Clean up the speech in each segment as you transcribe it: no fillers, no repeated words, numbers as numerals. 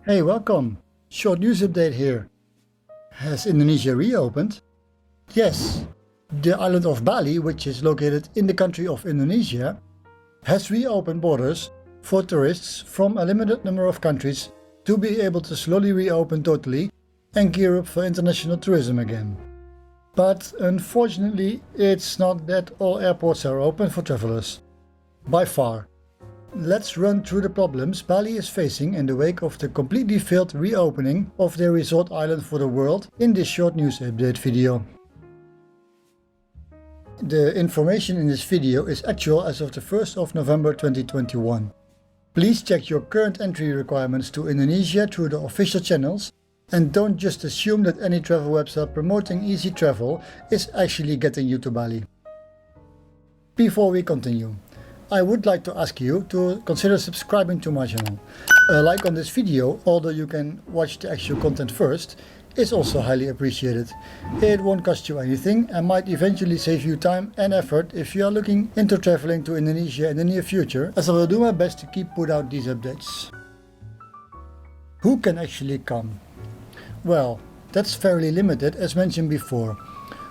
Hey, welcome! Short news update here. Has Indonesia reopened? Yes, the island of Bali, which is located in the country of Indonesia, has reopened borders for tourists from a limited number of countries to be able to slowly reopen totally and gear up for international tourism again. But unfortunately, it's not that all airports are open for travelers. By far. Let's run through the problems Bali is facing in the wake of the completely failed reopening of their resort island for the world in this short news update video. The information in this video is actual as of the 1st of November 2021. Please check your current entry requirements to Indonesia through the official channels and don't just assume that any travel website promoting easy travel is actually getting you to Bali. Before we continue, I would like to ask you to consider subscribing to my channel. A like on this video, although you can watch the actual content first, is also highly appreciated. It won't cost you anything and might eventually save you time and effort if you are looking into traveling to Indonesia in the near future, as I will do my best to keep put out these updates. Who can actually come? Well, that's fairly limited as mentioned before.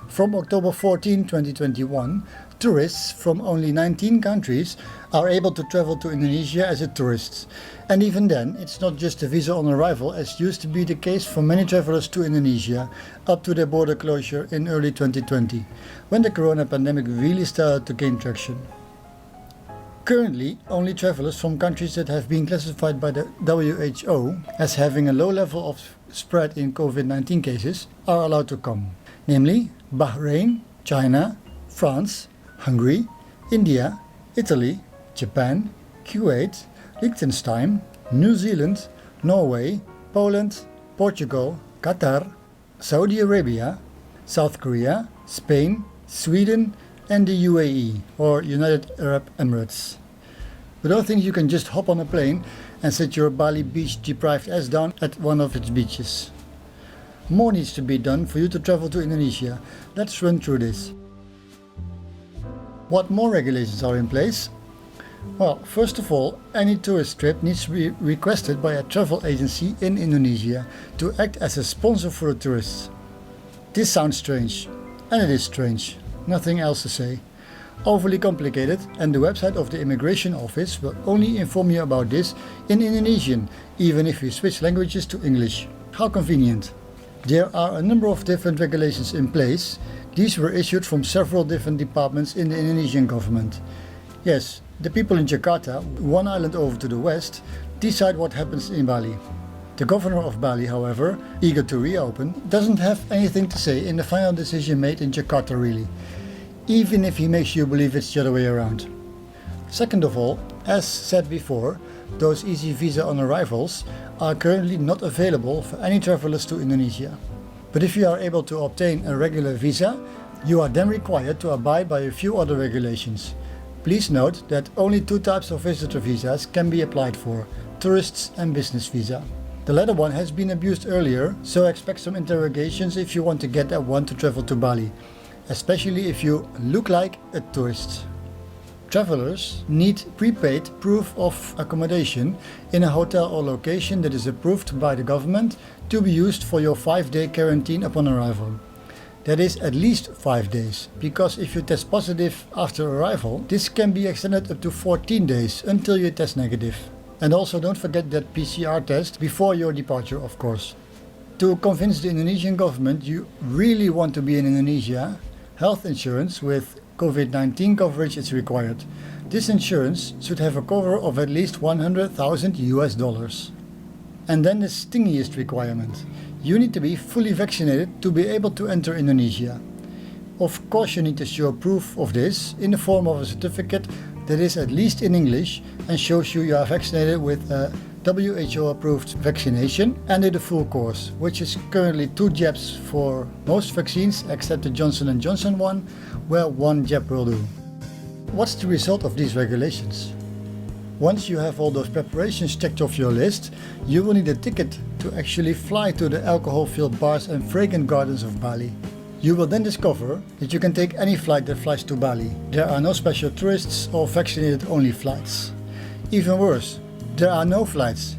From October 14, 2021, tourists from only 19 countries are able to travel to Indonesia as a tourist. And even then, it's not just a visa on arrival as used to be the case for many travelers to Indonesia up to their border closure in early 2020, when the corona pandemic really started to gain traction. Currently, only travelers from countries that have been classified by the WHO as having a low level of spread in COVID-19 cases are allowed to come, namely Bahrain, China, France, Hungary, India, Italy, Japan, Kuwait, Liechtenstein, New Zealand, Norway, Poland, Portugal, Qatar, Saudi Arabia, South Korea, Spain, Sweden and the UAE or United Arab Emirates. But don't think you can just hop on a plane and sit your Bali beach deprived ass down at one of its beaches. More needs to be done for you to travel to Indonesia. Let's run through this. What more regulations are in place? Well, first of all, any tourist trip needs to be requested by a travel agency in Indonesia to act as a sponsor for the tourists. This sounds strange, and it is strange, nothing else to say. Overly complicated, and the website of the immigration office will only inform you about this in Indonesian, even if you switch languages to English. How convenient. There are a number of different regulations in place. These were issued from several different departments in the Indonesian government. Yes, the people in Jakarta, one island over to the west, decide what happens in Bali. The governor of Bali, however, eager to reopen, doesn't have anything to say in the final decision made in Jakarta really, even if he makes you believe it's the other way around. Second of all, as said before, those easy visa on arrivals are currently not available for any travelers to Indonesia. But if you are able to obtain a regular visa, you are then required to abide by a few other regulations. Please note that only two types of visitor visas can be applied for, tourists and business visa. The latter one has been abused earlier, so expect some interrogations if you want to get that one to travel to Bali, especially if you look like a tourist. Travelers need prepaid proof of accommodation in a hotel or location that is approved by the government to be used for your 5-day quarantine upon arrival. That is at least 5 days, because if you test positive after arrival, this can be extended up to 14 days until you test negative. And also don't forget that PCR test before your departure, of course. To convince the Indonesian government you really want to be in Indonesia, health insurance with COVID-19 coverage is required. This insurance should have a cover of at least $100,000. And then the stingiest requirement. You need to be fully vaccinated to be able to enter Indonesia. Of course you need to show proof of this in the form of a certificate that is at least in English and shows you are vaccinated with a WHO approved vaccination and did a full course, which is currently 2 jabs for most vaccines except the Johnson & Johnson one, where 1 jab will do. What's the result of these regulations? Once you have all those preparations checked off your list, you will need a ticket to actually fly to the alcohol-filled bars and fragrant gardens of Bali. You will then discover that you can take any flight that flies to Bali. There are no special tourists or vaccinated only flights. Even worse, there are no flights.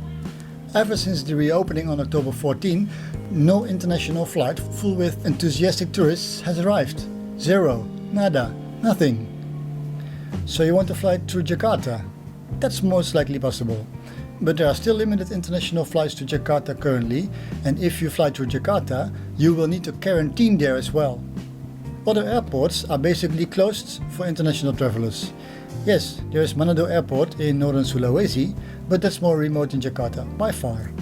Ever since the reopening on October 14, no international flight full with enthusiastic tourists has arrived. Zero, nada, nothing. So you want to fly through Jakarta? That's most likely possible. But there are still limited international flights to Jakarta currently, and if you fly through Jakarta, you will need to quarantine there as well. Other airports are basically closed for international travelers. Yes, there is Manado Airport in northern Sulawesi, but that's more remote than Jakarta, by far.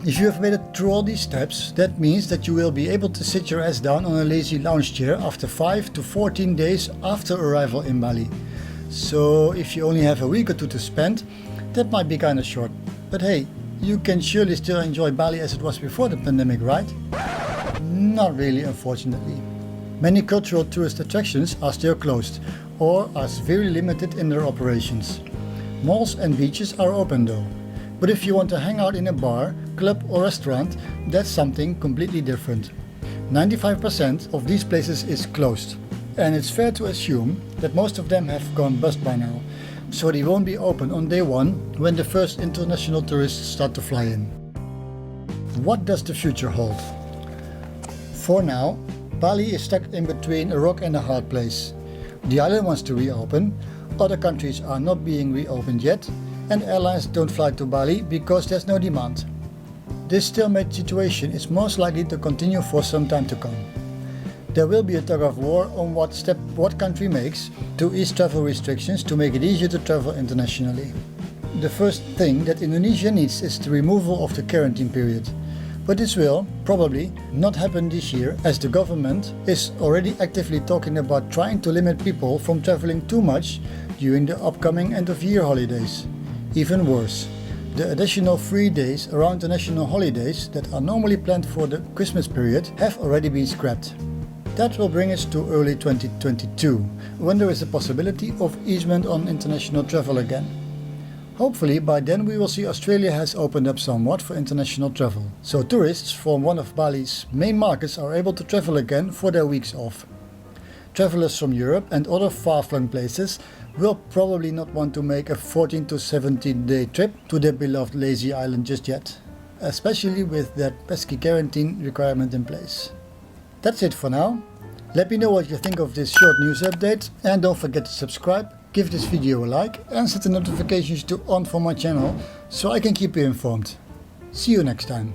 If you have made it through all these steps, that means that you will be able to sit your ass down on a lazy lounge chair after 5 to 14 days after arrival in Bali. So if you only have a week or two to spend, that might be kinda short. But hey, you can surely still enjoy Bali as it was before the pandemic, right? Not really, unfortunately. Many cultural tourist attractions are still closed or are severely limited in their operations. Malls and beaches are open though. But if you want to hang out in a bar, club or restaurant, that's something completely different. 95% of these places is closed. And it's fair to assume that most of them have gone bust by now. So they won't be open on day one when the first international tourists start to fly in. What does the future hold? For now, Bali is stuck in between a rock and a hard place. The island wants to reopen, other countries are not being reopened yet, and airlines don't fly to Bali because there's no demand. This stalemate situation is most likely to continue for some time to come. There will be a tug of war on what step what country makes to ease travel restrictions to make it easier to travel internationally. The first thing that Indonesia needs is the removal of the quarantine period. But this will, probably, not happen this year as the government is already actively talking about trying to limit people from traveling too much during the upcoming end-of-year holidays. Even worse, the additional 3 days around the national holidays that are normally planned for the Christmas period have already been scrapped. That will bring us to early 2022, when there is a possibility of easement on international travel again. Hopefully by then we will see Australia has opened up somewhat for international travel, so tourists from one of Bali's main markets are able to travel again for their weeks off. Travelers from Europe and other far-flung places will probably not want to make a 14 to 17 day trip to their beloved lazy island just yet, especially with that pesky quarantine requirement in place. That's it for now. Let me know what you think of this short news update, and don't forget to subscribe, give this video a like and set the notifications to on for my channel so I can keep you informed. See you next time.